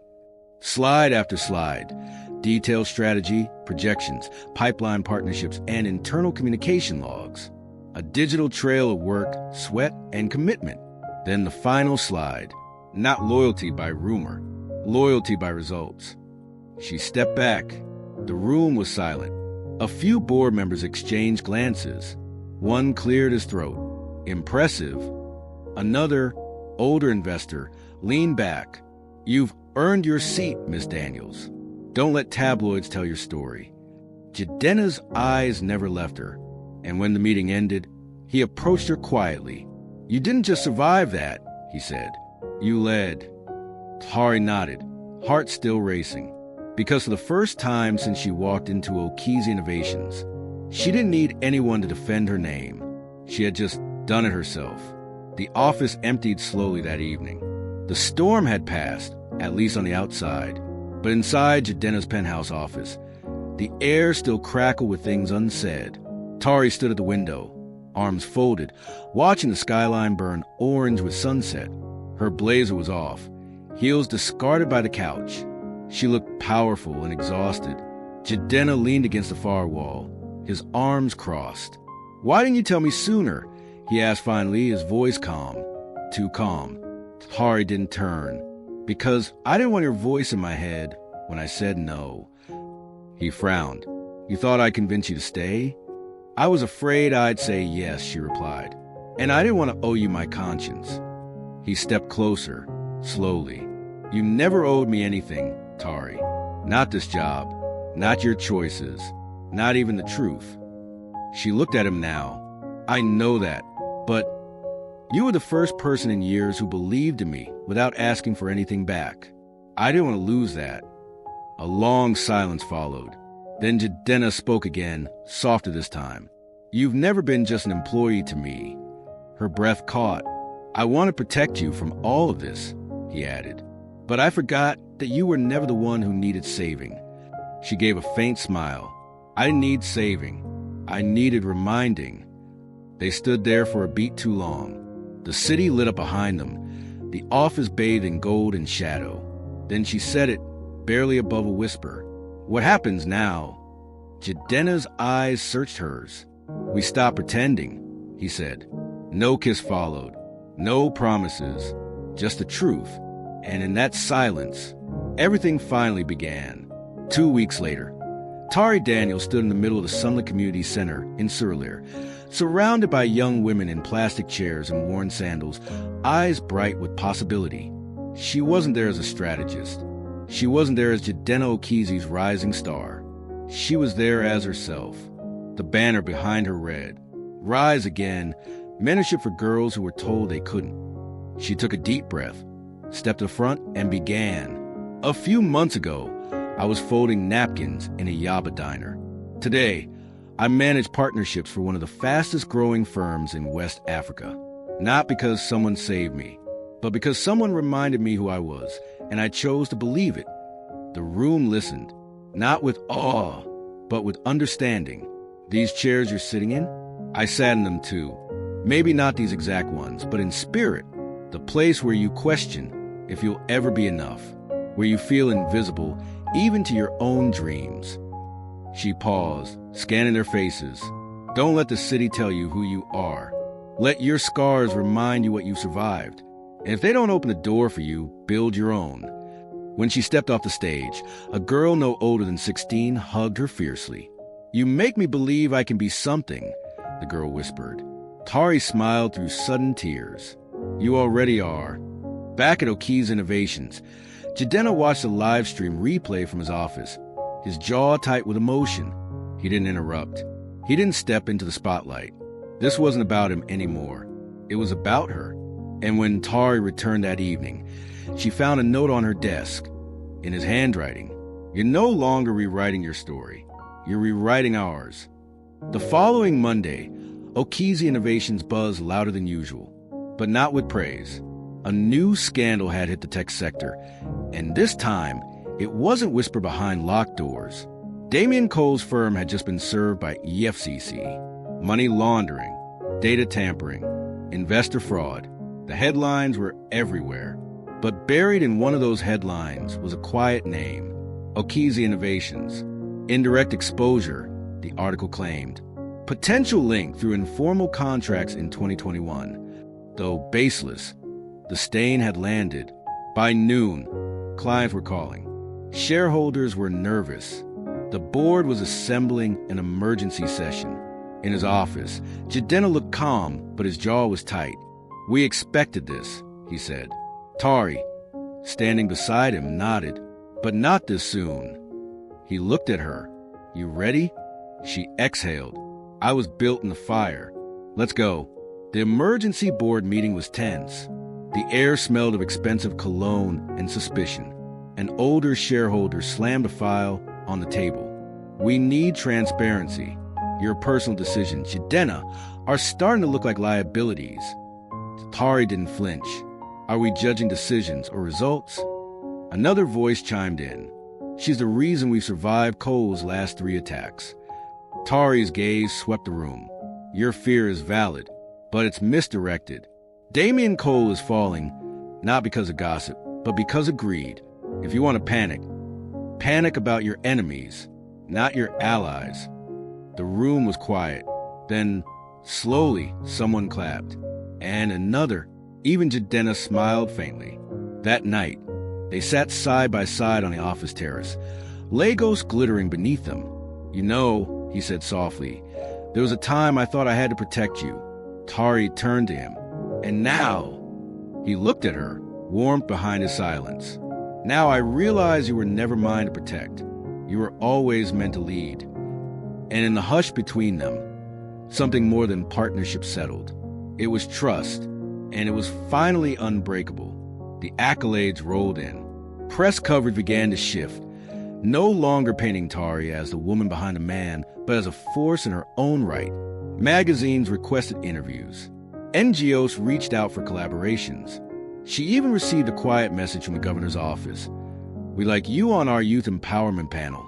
Slide after slide. Detailed strategy, projections, pipeline partnerships, and internal communication logs. A digital trail of work, sweat, and commitment. Then the final slide. Not loyalty by rumor, loyalty by results. She stepped back. The room was silent. A few board members exchanged glances. One cleared his throat. Impressive. Another, older investor, leaned back. You've earned your seat, Miss Daniels. Don't let tabloids tell your story. Jidenna's eyes never left her, and when the meeting ended, he approached her quietly. You didn't just survive that, he said. You led. Tari nodded, heart still racing. Because for the first time since she walked into Okizi Innovations, she didn't need anyone to defend her name. She had just done it herself. The office emptied slowly that evening. The storm had passed, at least on the outside. But inside Jidenna's penthouse office, the air still crackled with things unsaid. Tari stood at the window, arms folded, watching the skyline burn orange with sunset. Her blazer was off, heels discarded by the couch. She looked powerful and exhausted. Jidenna leaned against the far wall, his arms crossed. Why didn't you tell me sooner? He asked finally, his voice calm. Too calm. Tari didn't turn. Because I didn't want your voice in my head when I said no. He frowned. You thought I'd convince you to stay? I was afraid I'd say yes, she replied. And I didn't want to owe you my conscience. He stepped closer, slowly. You never owed me anything, Tari. Not this job, not your choices, not even the truth. She looked at him now. I know that, but you were the first person in years who believed in me without asking for anything back. I didn't want to lose that. A long silence followed. Then Jidenna spoke again, softer this time. You've never been just an employee to me. Her breath caught. I want to protect you from all of this, he added. But I forgot that you were never the one who needed saving. She gave a faint smile. I didn't need saving. I needed reminding. They stood there for a beat too long. The city lit up behind them, the office bathed in gold and shadow. Then she said it, barely above a whisper. What happens now? Jidenna's eyes searched hers. We stopped pretending, he said. No kiss followed. No promises. Just the truth. And in that silence, everything finally began. 2 weeks later, Tari Daniels stood in the middle of the Sunlit Community Center in Surulere, surrounded by young women in plastic chairs and worn sandals, eyes bright with possibility. She wasn't there as a strategist. She wasn't there as Jidenna Okizi's rising star. She was there as herself. The banner behind her read, Rise Again, mentorship for girls who were told they couldn't. She took a deep breath, stepped to the front, and began. A few months ago, I was folding napkins in a Yaba diner. Today, I manage partnerships for one of the fastest growing firms in West Africa. Not because someone saved me, but because someone reminded me who I was, and I chose to believe it. The room listened, not with awe, but with understanding. These chairs you're sitting in? I sat in them too. Maybe not these exact ones, but in spirit. The place where you question if you'll ever be enough, where you feel invisible even to your own dreams. She paused, scanning their faces. Don't let the city tell you who you are. Let your scars remind you what you survived. And if they don't open the door for you, build your own. When she stepped off the stage, a girl no older than 16 hugged her fiercely. You make me believe I can be something, the girl whispered. Tari smiled through sudden tears. You already are. Back at Oki's Innovations, Jidenna watched a live stream replay from his office, his jaw tight with emotion. He didn't interrupt. He didn't step into the spotlight. This wasn't about him anymore. It was about her. And when Tari returned that evening, she found a note on her desk, in his handwriting. You're no longer rewriting your story. You're rewriting ours. The following Monday, Oki's Innovations buzzed louder than usual, but not with praise. A new scandal had hit the tech sector, and this time, it wasn't whispered behind locked doors. Damian Cole's firm had just been served by EFCC, money laundering, data tampering, investor fraud. The headlines were everywhere. But buried in one of those headlines was a quiet name, Oki's Innovations. Indirect exposure, the article claimed. Potential link through informal contracts in 2021. Though baseless, the stain had landed. By noon, clients were calling. Shareholders were nervous. The board was assembling an emergency session. In his office, Jidenna looked calm, but his jaw was tight. We expected this, he said. Tari, standing beside him, nodded. But not this soon. He looked at her. You ready? She exhaled. I was built in the fire. Let's go. The emergency board meeting was tense. The air smelled of expensive cologne and suspicion. An older shareholder slammed a file on the table. We need transparency. Your personal decisions, Jidenna, are starting to look like liabilities. Tari didn't flinch. Are we judging decisions or results? Another voice chimed in. She's the reason we survived Cole's last 3 attacks. Tari's gaze swept the room. Your fear is valid, but it's misdirected. Damian Cole is falling, not because of gossip, but because of greed. If you want to panic, panic about your enemies, not your allies. The room was quiet. Then, slowly, someone clapped. And another. Even Jidenna smiled faintly. That night, they sat side by side on the office terrace, Legos glittering beneath them. You know, he said softly, there was a time I thought I had to protect you. Tari turned to him. And now, he looked at her, warmth behind his silence. Now I realize you were never mine to protect. You were always meant to lead. And in the hush between them, something more than partnership settled. It was trust, and it was finally unbreakable. The accolades rolled in. Press coverage began to shift, no longer painting Tari as the woman behind the man, but as a force in her own right. Magazines requested interviews. NGOs reached out for collaborations. She even received a quiet message from the governor's office. We like you on our youth empowerment panel.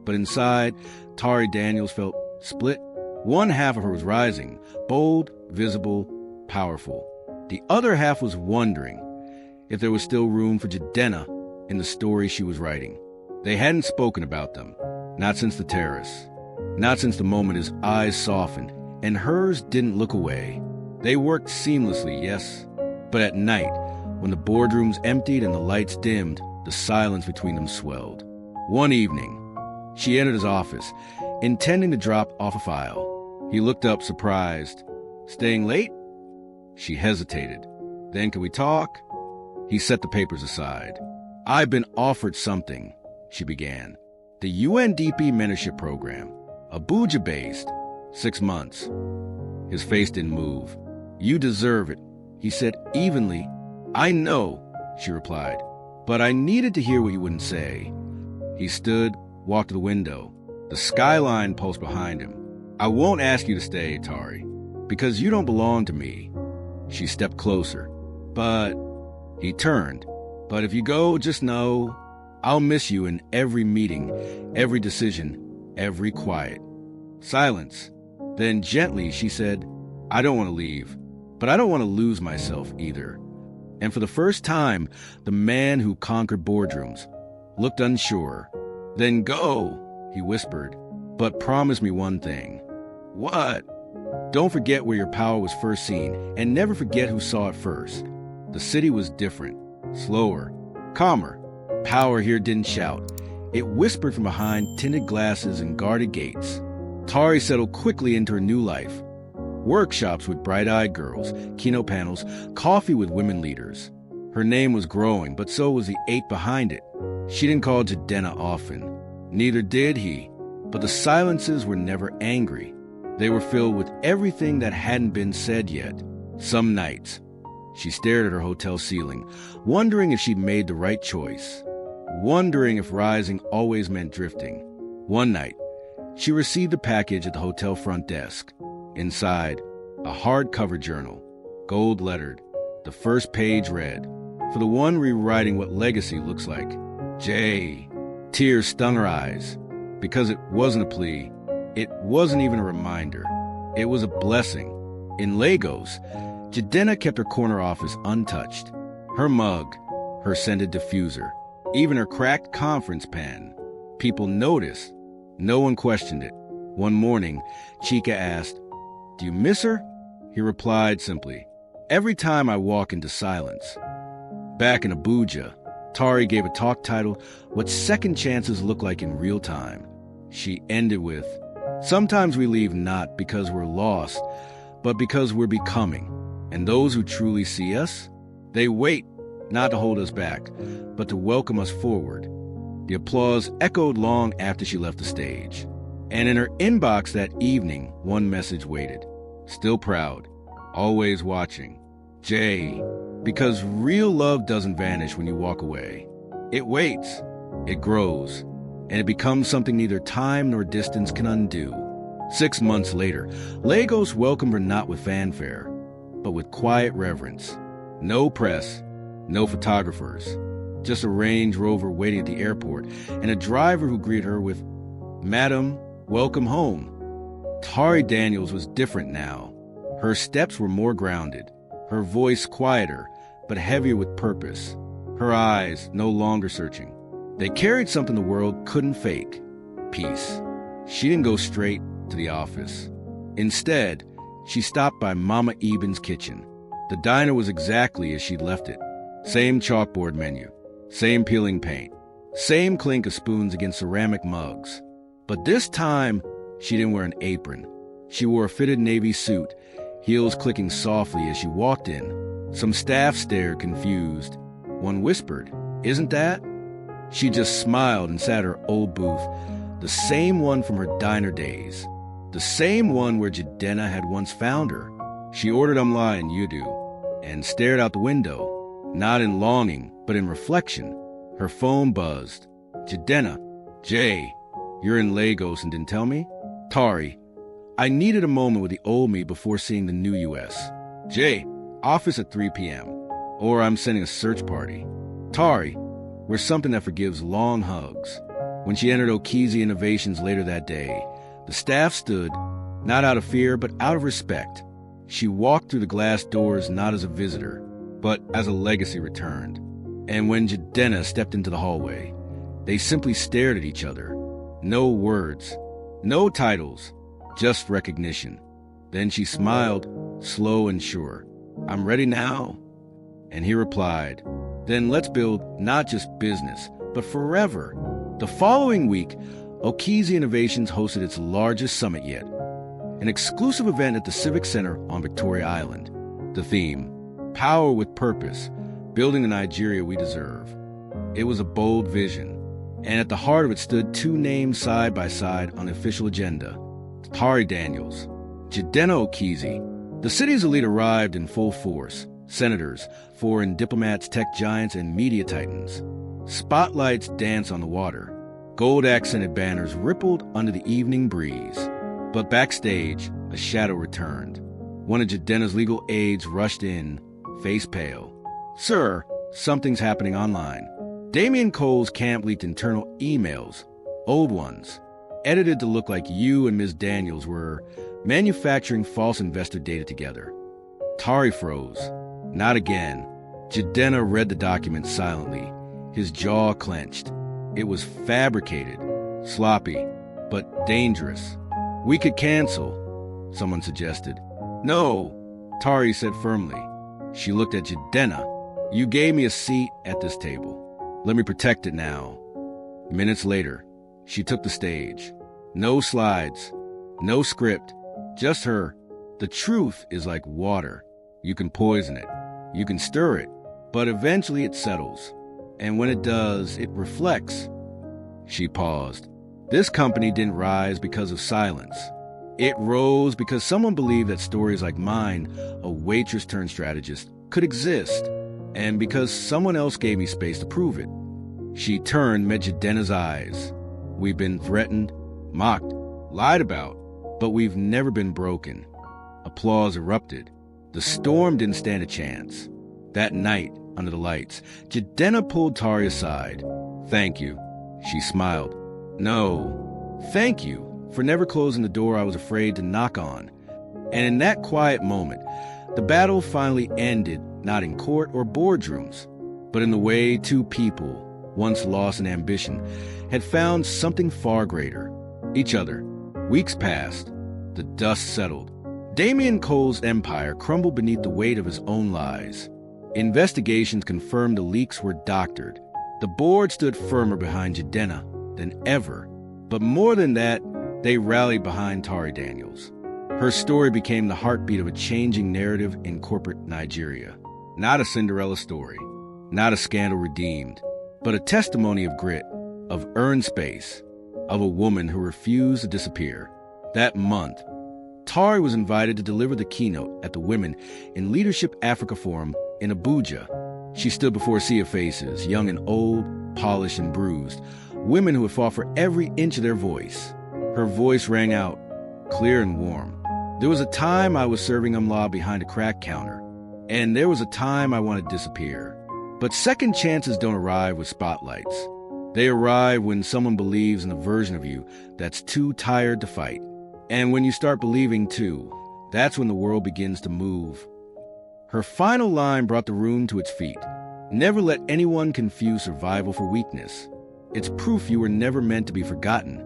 But inside, Tari Daniels felt split. One half of her was rising, bold, visible, powerful. The other half was wondering if there was still room for Jidenna in the story she was writing. They hadn't spoken about them, not since the terrace, not since the moment his eyes softened and hers didn't look away. They worked seamlessly, yes, but at night, when the boardrooms emptied and the lights dimmed, the silence between them swelled. One evening, she entered his office, intending to drop off a file. He looked up, surprised. Staying late? She hesitated. Then, can we talk? He set the papers aside. I've been offered something, she began. The UNDP mentorship program, Abuja-based, 6 months. His face didn't move. You deserve it, he said evenly. I know, she replied, but I needed to hear what you wouldn't say. He stood, walked to the window. The skyline pulsed behind him. I won't ask you to stay, Tari, because you don't belong to me. She stepped closer. But he turned. But if you go, just know I'll miss you in every meeting, every decision, every quiet. Silence. Then gently she said, I don't want to leave, but I don't want to lose myself either. And for the first time, the man who conquered boardrooms looked unsure. Then go, he whispered, but promise me one thing. What? Don't forget where your power was first seen, and never forget who saw it first. The city was different, slower, calmer. Power here didn't shout. It whispered from behind tinted glasses and guarded gates. Tari settled quickly into her new life. Workshops with bright-eyed girls, keynote panels, coffee with women leaders. Her name was growing, but so was the ache behind it. She didn't call Jidenna often. Neither did he. But the silences were never angry. They were filled with everything that hadn't been said yet. Some nights, she stared at her hotel ceiling, wondering if she'd made the right choice. Wondering if rising always meant drifting. One night, she received a package at the hotel front desk. Inside, a hardcover journal, gold-lettered. The first page read, for the one rewriting what legacy looks like. J. Tears stung her eyes. Because it wasn't a plea. It wasn't even a reminder. It was a blessing. In Lagos, Jidenna kept her corner office untouched. Her mug, her scented diffuser, even her cracked conference pen. People noticed. No one questioned it. One morning, Chika asked, do you miss her? He replied simply, every time I walk into silence. Back in Abuja, Tari gave a talk titled, What Second Chances Look Like in Real Time. She ended with, sometimes we leave not because we're lost, but because we're becoming. And those who truly see us, they wait not to hold us back, but to welcome us forward. The applause echoed long after she left the stage. And in her inbox that evening, one message waited. Still proud, always watching. J. Because real love doesn't vanish when you walk away. It waits, it grows, and it becomes something neither time nor distance can undo. 6 months later, Lagos welcomed her not with fanfare, but with quiet reverence. No press, no photographers, just a Range Rover waiting at the airport and a driver who greeted her with, Madam, welcome home. Tari Daniels was different now. Her steps were more grounded, her voice quieter, but heavier with purpose. Her eyes no longer searching. They carried something the world couldn't fake, peace. She didn't go straight to the office. Instead, she stopped by Mama Eben's kitchen. The diner was exactly as she'd left it. Same chalkboard menu, same peeling paint, same clink of spoons against ceramic mugs. But this time, she didn't wear an apron. She wore a fitted navy suit, heels clicking softly as she walked in. Some staff stared confused. One whispered, Isn't that? She just smiled and sat at her old booth, the same one from her diner days, the same one where Jidenna had once found her. She ordered Amla and Yudu and stared out the window, not in longing, but in reflection. Her phone buzzed. Jidenna, Jay, you're in Lagos and didn't tell me? Tari, I needed a moment with the old me before seeing the new U.S. Jay, office at 3 p.m. Or I'm sending a search party. Tari, we're something that forgives long hugs. When she entered Okizi Innovations later that day, the staff stood, not out of fear, but out of respect. She walked through the glass doors not as a visitor, but as a legacy returned. And when Jidenna stepped into the hallway, they simply stared at each other. No words, no titles, just recognition. Then she smiled, slow and sure. I'm ready now. And he replied, then let's build not just business, but forever. The following week, Okizi Innovations hosted its largest summit yet, an exclusive event at the Civic Center on Victoria Island. The theme, Power with Purpose, Building the Nigeria We Deserve. It was a bold vision, and at the heart of it stood two names side by side on the official agenda, Tari Daniels, Jidenna Okizi. The city's elite arrived in full force, senators, foreign diplomats, tech giants, and media titans. Spotlights danced on the water. Gold-accented banners rippled under the evening breeze. But backstage, a shadow returned. One of Jidenna's legal aides rushed in, face pale. "Sir, something's happening online. Damien Cole's camp leaked internal emails, old ones, edited to look like you and Ms. Daniels were manufacturing false investor data together." Tari froze. Not again. Jidenna read the document silently, his jaw clenched. It was fabricated, sloppy, but dangerous. "We could cancel," someone suggested. "No," Tari said firmly. She looked at Jidenna. "You gave me a seat at this table. Let me protect it now." Minutes later, she took the stage. No slides, no script, just her. The truth is like water. You can poison it, you can stir it, but eventually it settles. And when it does, it reflects. She paused. This company didn't rise because of silence. It rose because someone believed that stories like mine, a waitress turned strategist, could exist, and because someone else gave me space to prove it. She turned, met Jidenna's eyes. We've been threatened, mocked, lied about, but we've never been broken. Applause erupted. The storm didn't stand a chance. That night, under the lights, Jidenna pulled Tari aside. "Thank you," she smiled. "No, thank you for never closing the door I was afraid to knock on." And in that quiet moment, the battle finally ended, not in court or boardrooms, but in the way two people, once lost in ambition, had found something far greater: each other. Weeks passed. The dust settled. Damien Cole's empire crumbled beneath the weight of his own lies. Investigations confirmed the leaks were doctored. The board stood firmer behind Jidenna than ever. But more than that, they rallied behind Tari Daniels. Her story became the heartbeat of a changing narrative in corporate Nigeria. Not a Cinderella story, not a scandal redeemed, but a testimony of grit, of earned space, of a woman who refused to disappear. That month, Tari was invited to deliver the keynote at the Women in Leadership Africa Forum in Abuja. She stood before a sea of faces, young and old, polished and bruised, women who had fought for every inch of their voice. Her voice rang out, clear and warm. "There was a time I was serving umlaw behind a crack counter, and there was a time I wanted to disappear. But second chances don't arrive with spotlights. They arrive when someone believes in a version of you that's too tired to fight. And when you start believing too, that's when the world begins to move." Her final line brought the room to its feet. "Never let anyone confuse survival for weakness. It's proof you were never meant to be forgotten."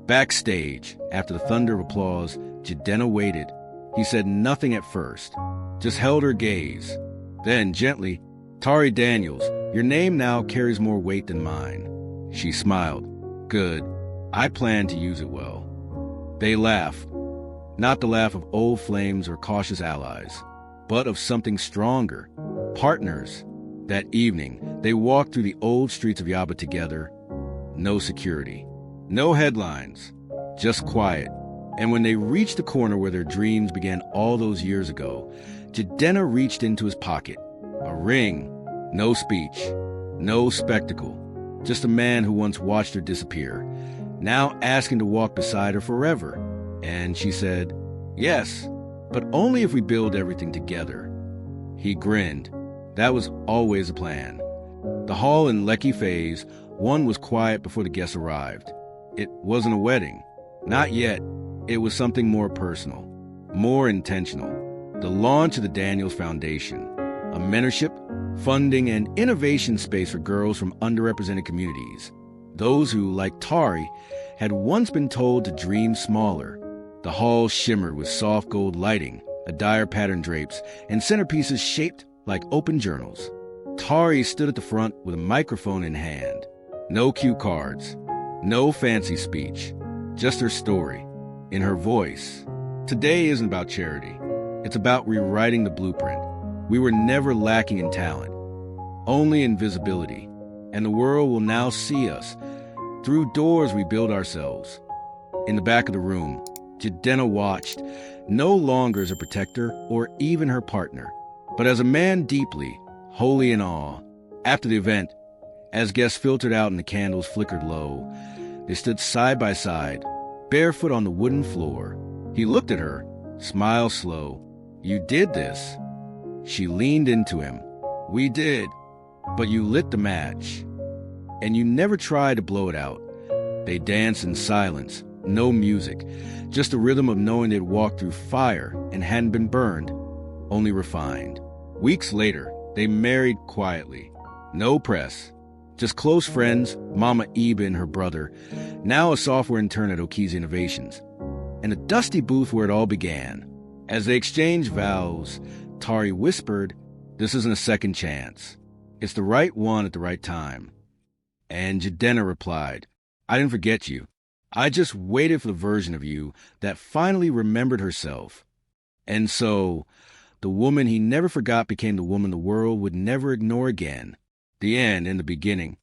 Backstage, after the thunder of applause, Jidenna waited. He said nothing at first, just held her gaze. Then, gently, "Tari Daniels, your name now carries more weight than mine." She smiled. "Good. I plan to use it well." They laughed. Not the laugh of old flames or cautious allies, but of something stronger. Partners. That evening, they walked through the old streets of Yaba together. No security. No headlines. Just quiet. And when they reached the corner where their dreams began all those years ago, Jidenna reached into his pocket. A ring. No speech. No spectacle. Just a man who once watched her disappear, now asking to walk beside her forever. And she said, "Yes, but only if we build everything together." He grinned. That was always the plan. The hall in Lekki Phase 1 was quiet before the guests arrived. It wasn't a wedding. Not yet. It was something more personal, more intentional. The launch of the Daniels Foundation, a mentorship, funding, and innovation space for girls from underrepresented communities. Those who, like Tari, had once been told to dream smaller. The hall shimmered with soft gold lighting, Adair pattern drapes, and centerpieces shaped like open journals. Tari stood at the front with a microphone in hand. No cue cards, no fancy speech, just her story, in her voice. Today isn't about charity. It's about rewriting the blueprint. We were never lacking in talent, only in visibility, and the world will now see us through doors we build ourselves. In the back of the room, Jidenna watched, no longer as a protector or even her partner, but as a man deeply, wholly in awe. After the event, as guests filtered out and the candles flickered low, they stood side by side, barefoot on the wooden floor. He looked at her, smiled slow. "You did this." She leaned into him. "We did, but you lit the match. And you never tried to blow it out." They danced in silence, no music, just the rhythm of knowing they'd walked through fire and hadn't been burned, only refined. Weeks later, they married quietly. No press, just close friends, Mama Eba and her brother, now a software intern at Oki's Innovations, and a dusty booth where it all began. As they exchanged vows, Tari whispered, "This isn't a second chance. It's the right one at the right time." And Jidenna replied, "I didn't forget you. I just waited for the version of you that finally remembered herself." And so, the woman he never forgot became the woman the world would never ignore again. The end and the beginning.